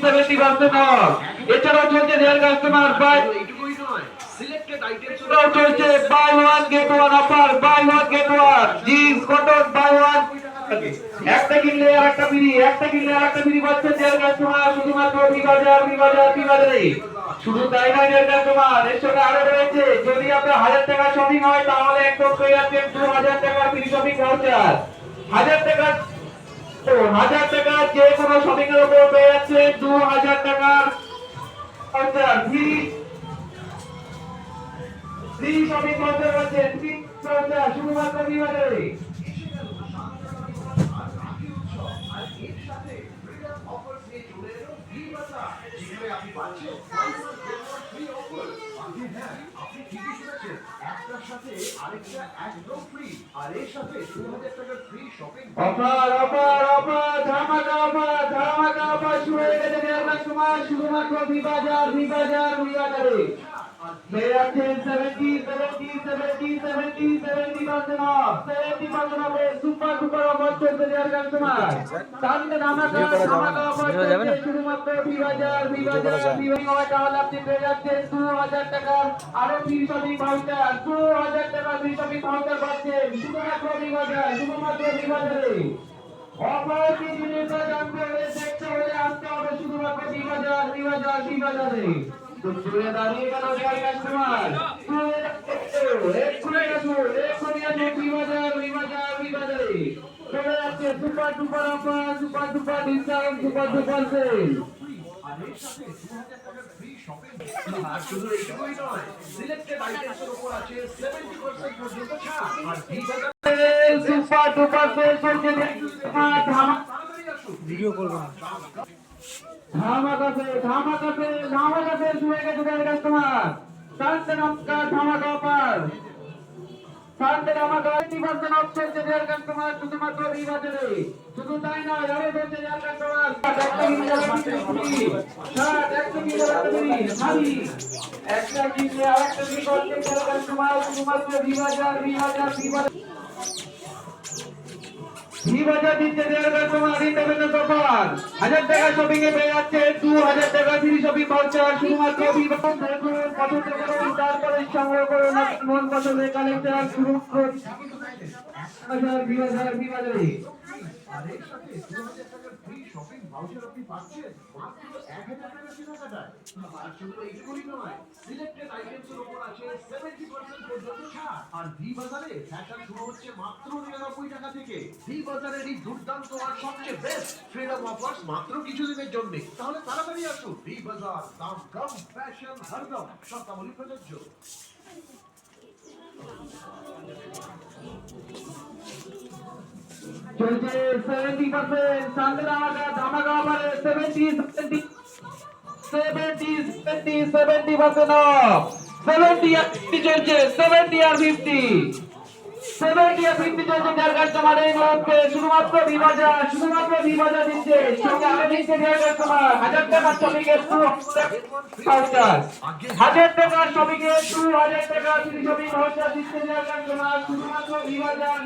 70% off। এছাড়াও চলছে their customer buy selected items চলছে buy one get one offer, buy one get one jeans cotton buy one একটা কিনলে আরেকটা free, একটা কিনলে আরেকটা ফ্রি পাচ্ছেন দেয়ার কাস্টমার শুধুমাত্র বিবাজারে। শুধু তাই নয় দেয়ার কাস্টমার, এর সঙ্গে আরো রয়েছে যদি আপনার 1000 টাকা শপিং হয় তাহলে একদম পেয়ে যাচ্ছেন 2000 টাকা ফ্রি শপিং ভাউচার। 1000 টাকা 1000 টাকা যে কোনো শপিং এর উপর পেয়ে যাচ্ছে 2000 টাকার ভাউচার ফ্রি শপিং ভাউচার আছে, ফ্রি ভাউচার শুধুমাত্র বিবাজারে। আপনি ঠিকই শুনেছেন, একটার সাথে আরেকটা একদম ফ্রি, আর এর সাথে 2000 টাকার ফ্রি শপিং অফার ধামাকা অফার শুরু হয়ে গেছে দেয়ার কাস্টমার শুধুমাত্র বিবাজারে। পেয়ে যাচ্ছেন 70% off সুপার ডুপার অফার চলছে দেয়ার কাস্টমার। তাহলে ধামাকা অফার চলছে শুধুমাত্র বিবাজার তাহলে আপনি পেয়ে যাচ্ছেন 2000 টাকার আরো ফ্রি শপিং ভাউচার, 2000 টাকা ফ্রি শপিং ভাউচার পাচ্ছেন শুধুমাত্র বিবাজারে। অফার কি জিনিস জানতে হলে দেখতে হলে আসতে হবে শুধুমাত্র বিবাজারে। তো চলে দাঁড়িয়ে গেল দেয়ার কাস্টমার, এক্ষুনি আসুন বিবাজারে। চলে যাচ্ছে super duper offer, super duper discount, super duper sale. আর শুধু এইটুকুই নয়, সিলেক্টেড আইটেমসের উপর আছে 70% পর্যন্ত ছাড়। আর সুপার ডুপার সেল চলছে ভিডিও করব না। ধামাকা সেল শুরু হয়ে গেছে দেয়ার কাস্টমার। ধামাকা অফার, 70% অফ চলছে দেয়ার কাস্টমার শুধুমাত্র বিবাজারে। শুধু তাই নয়, আরো চলছে দেয়ার কাস্টমার একটা কিনলে আরেকটা ফ্রি করছে দেয়ার কাস্টমার শুধুমাত্র বিবাজার দিচ্ছে দেয়ার কাস্টমার ইন্টারনেট অফার। 1000 টাকা শপিং এ পেয়ে যাচ্ছে 2000 টাকা ফ্রি শপিং ভাউচার শুধুমাত্র বিবাজার। পছন্দ করুন, তারপরে সংগ্রহ করুন মন পছন্দের কালেকশন শুরু করুন বিবাজারে। আর এর সাথে 2000 টাকার ফ্রি শপিং ভাউচার আপনি পাচ্ছেন মাত্র 1000 টাকা কেনাকাটায়। আর শুধু এইটুকুই নয়, সিলেক্টেড আইটেমসের উপর আছে 70% পর্যন্ত ছাড়। আর ভি বাজারে ফ্যাশন শুরু হচ্ছে মাত্র 99 টাকা থেকে। ভি বাজারের এই দুর্দান্ত আর সবচেয়ে বেস্ট ফ্রিডম অফার্স মাত্র কিছুদিনের জন্য। তাহলে তাড়াতাড়ি আসুন ভি বাজার, দাম কম, ফ্যাশন হরদম, শর্তাবলী প্রযোজ্য। চলছে 70% সান্দের ধামাকা অফারে 70% off। 70 আর 50 চলছে, 70 আর 50 চলছে দেয়ার কাস্টমার এই মুহূর্তে শুধুমাত্র বিবাজার দিচ্ছে। সঙ্গে আরো দিচ্ছে দেয়ার কাস্টমার 1000 টাকার শপিং এর ভাউচার, 1000 টাকার শপিং এর 2000 টাকা ফ্রি শপিং ভাউচার দিচ্ছে দেয়ার কাস্টমার শুধুমাত্র বিবাজার।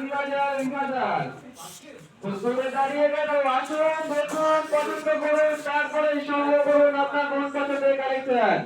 চলে দাঁড়িয়ে গেল, আসুন দেখুন পছন্দ করুন তারপরে সংগ্রহ করুন আপনার মন পছন্দের কালেকশন।